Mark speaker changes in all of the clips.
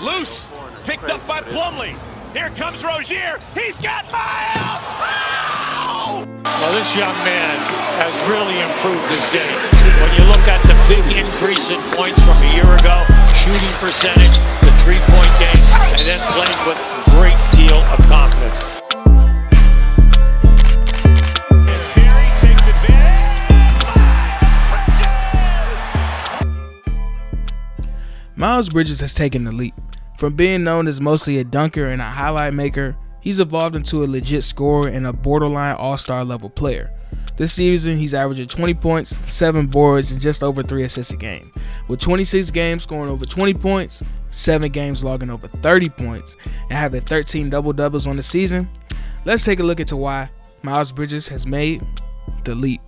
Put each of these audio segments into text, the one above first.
Speaker 1: Loose, picked up by Plumlee. Here comes Rozier. He's got Miles. Oh!
Speaker 2: Well, this young man has really improved his game. When you look at the big increase in points from a year ago, shooting percentage, the three-point game, and then playing with a great deal of confidence.
Speaker 1: And Terry takes advantage.
Speaker 3: Miles Bridges has taken the leap. From being known as mostly a dunker and a highlight maker, he's evolved into a legit scorer and a borderline all-star level player. This season, he's averaging 20 points, 7 boards, and just over 3 assists a game. With 26 games scoring over 20 points, 7 games logging over 30 points, and having 13 double-doubles on the season, let's take a look into why Miles Bridges has made the leap.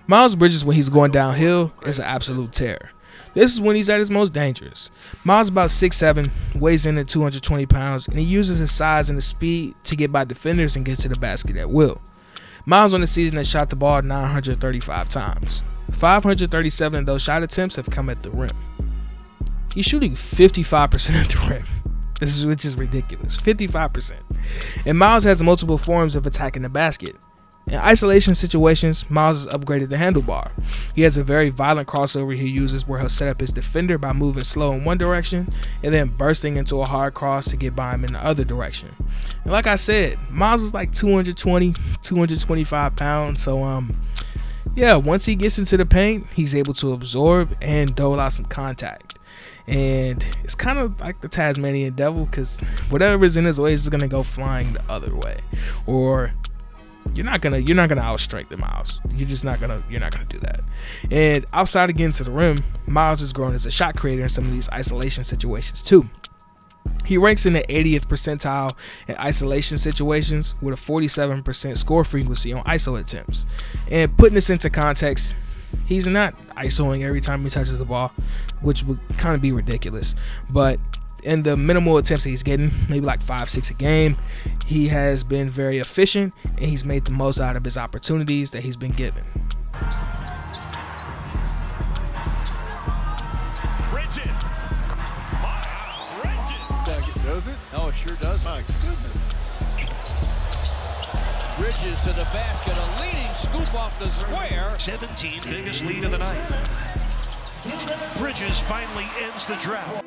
Speaker 3: Miles Bridges, when he's going downhill, is an absolute terror. This is when he's at his most dangerous. Miles is about 6'7", weighs in at 220 pounds, and he uses his size and his speed to get by defenders and get to the basket at will. Miles on the season has shot the ball 935 times. 537 of those shot attempts have come at the rim. He's shooting 55% at the rim, which is ridiculous, 55%. And Miles has multiple forms of attacking the basket. In isolation situations, Miles has upgraded the handlebar. He has a very violent crossover he uses where he'll set up his defender by moving slow in one direction and then bursting into a hard cross to get by him in the other direction. And like I said, Miles is like 220, 225 pounds. So, yeah, once he gets into the paint, he's able to absorb and dole out some contact. And it's kind of like the Tasmanian devil, because whatever is in his way is going to go flying the other way. Or you're not gonna outstrike the Miles. You're not gonna do that. And outside of getting to the rim, Miles is growing as a shot creator in some of these isolation situations too. He ranks in the 80th percentile in isolation situations with a 47% score frequency on ISO attempts. And putting this into context, he's not ISOing every time he touches the ball, which would kind of be ridiculous. But in the minimal attempts that he's getting, maybe like 5-6 a game, he has been very efficient and he's made the most out of his opportunities that he's been given.
Speaker 1: Bridges.
Speaker 4: Does it?
Speaker 5: Oh, it sure does.
Speaker 4: My goodness.
Speaker 5: Bridges to the basket, a leading scoop off the square.
Speaker 6: 17, biggest lead of the night. Bridges finally ends the drought.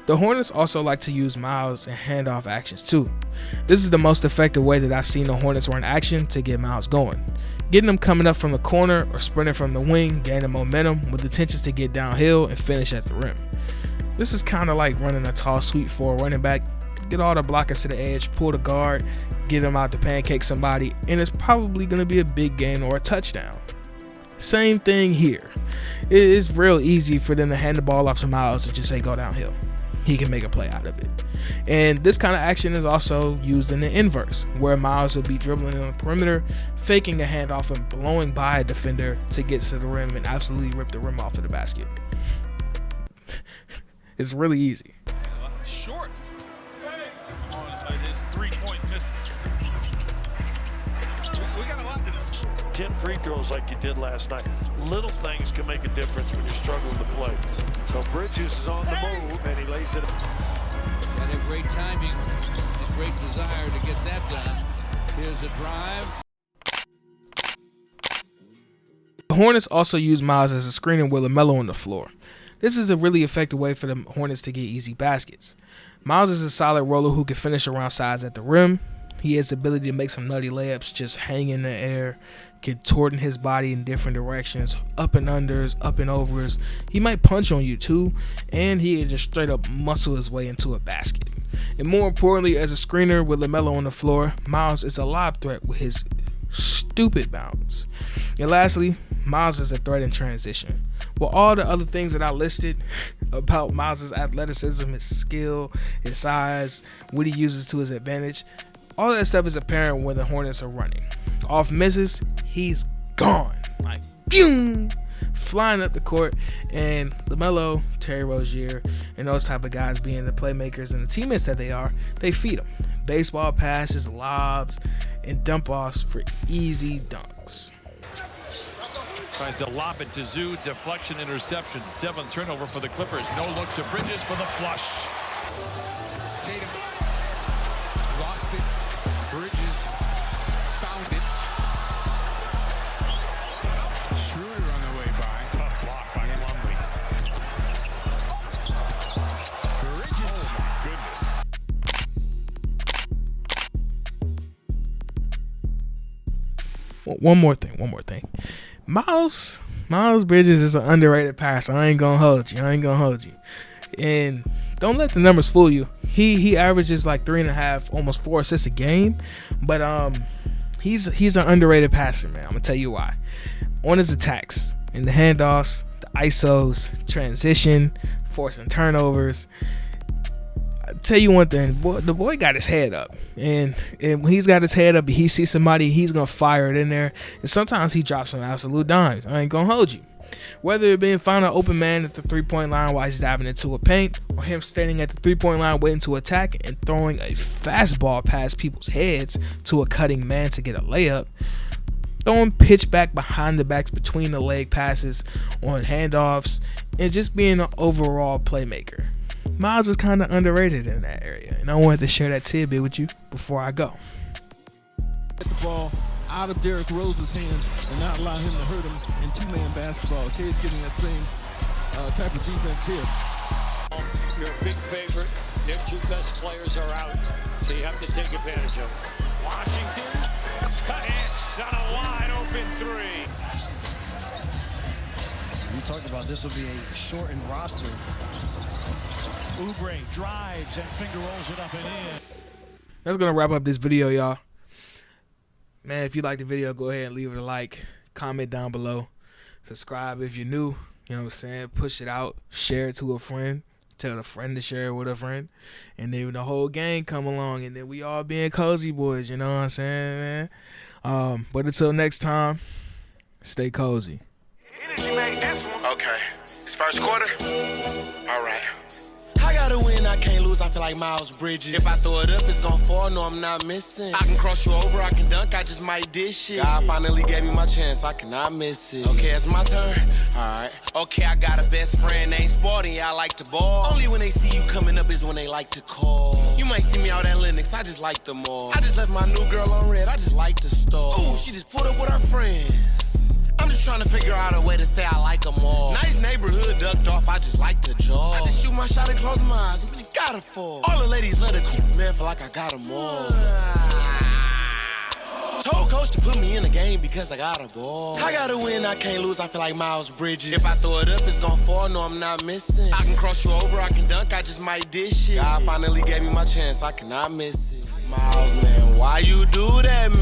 Speaker 3: The Hornets also like to use Miles in handoff actions too. This is the most effective way that I've seen the Hornets run action to get Miles going. Getting him coming up from the corner or sprinting from the wing, gaining momentum with intentions to get downhill and finish at the rim. This is kind of like running a tall sweep for a running back. Get all the blockers to the edge, pull the guard, get him out to pancake somebody, and it's probably going to be a big gain or a touchdown. Same thing here. It is real easy for them to hand the ball off to Miles and just say go downhill. He can make a play out of it. And this kind of action is also used in the inverse, where Miles will be dribbling on the perimeter, faking a handoff and blowing by a defender to get to the rim and absolutely rip the rim off of the basket. It's really easy.
Speaker 1: Short on his three-point misses. We got a lot to discuss.
Speaker 6: 10 free throws like you did last night. Little things can make a difference when you're struggling to play. So Bridges is on the move, and he lays it.
Speaker 5: And a great timing and great desire to get that done. Here's a drive.
Speaker 3: The Hornets also use Miles as a screener with LaMelo on the floor. This is a really effective way for the Hornets to get easy baskets. Miles is a solid roller who can finish around sides at the rim. He has the ability to make some nutty layups, just hang in the air, contorting his body in different directions, up and unders, up and overs. He might punch on you too, and he can just straight up muscle his way into a basket. And more importantly, as a screener with LaMelo on the floor, Miles is a lob threat with his stupid bounce. And lastly, Miles is a threat in transition. Well, all the other things that I listed about Miles' athleticism, his skill, his size, what he uses to his advantage, all that stuff is apparent when the Hornets are running. Off misses, he's gone. Like, boom! flying up the court, and LaMelo, Terry Rozier, and those type of guys being the playmakers and the teammates that they are, they feed them. Baseball passes, lobs, and dump-offs for easy dunks.
Speaker 4: Tries to lob it to Zoo, deflection, interception. 7th turnover for the Clippers. No look to Bridges for the flush.
Speaker 7: Tatum lost it. Bridges found it. Schroeder on the way by.
Speaker 1: Tough block by Plumlee.
Speaker 7: Bridges.
Speaker 1: Oh my goodness.
Speaker 3: One more thing. Miles Bridges is an underrated passer. I ain't gonna hold you. And don't let the numbers fool you. He averages like 3.5, almost 4 assists a game. But he's an underrated passer, man. I'm gonna tell you why. On his attacks, in the handoffs, the ISOs, transition, forcing turnovers. I'll tell you one thing, the boy got his head up. And when he's got his head up, he sees somebody, he's going to fire it in there. And sometimes he drops some absolute dimes. I ain't going to hold you. Whether it being finding an open man at the three-point line while he's diving into a paint, or him standing at the three-point line waiting to attack and throwing a fastball past people's heads to a cutting man to get a layup, throwing pitch back behind the backs between the leg passes on handoffs, and just being an overall playmaker. Miles is kind of underrated in that area, and I wanted to share that tidbit with you before I go.
Speaker 8: Get the ball out of Derrick Rose's hands and not allow him to hurt him in two-man basketball. K's getting that same type of defense here.
Speaker 2: You're a big favorite. Their 2 best players are out, so you have to take advantage of it.
Speaker 1: Washington connects on a wide open 3.
Speaker 9: You talked about this will be a shortened roster.
Speaker 1: Oubre drives and finger rolls it up and in.
Speaker 3: That's going to wrap up this video, y'all. Man, if you like the video, go ahead and leave it a like. Comment down below. Subscribe if you're new. You know what I'm saying? Push it out. Share it to a friend. Tell a friend to share it with a friend. And then the whole gang come along. And then we all being cozy boys. You know what I'm saying, man? But until next time, stay cozy.
Speaker 10: Energy made this one. Okay. It's first quarter? All right. I gotta win, I can't lose, I feel like Miles Bridges. If I throw it up, it's gon' fall, no, I'm not missing. I can cross you over, I can dunk, I just might dish it. God finally gave me my chance, I cannot miss it. Okay, it's my turn, alright. Okay, I got a best friend named Sporty, yeah, I like to ball. Only when they see you coming up is when they like to call. You might see me out at Lennox, I just like them all. I just left my new girl on red, I just like to stall. Ooh, she just pulled up with her friends. I'm just trying to figure out a way to say I like them all. Nice neighborhood, ducked off, I just like to jog. I just shoot my shot and close my eyes, and really got it for. All the ladies let it cool, man, feel like I got them all. Told coach to put me in the game because I got a ball. I gotta win, I can't lose, I feel like Miles Bridges. If I throw it up, it's gon' fall, no, I'm not missing. I can cross you over, I can dunk, I just might dish it. God finally gave me my chance, I cannot miss it. Miles, man, why you do that, man?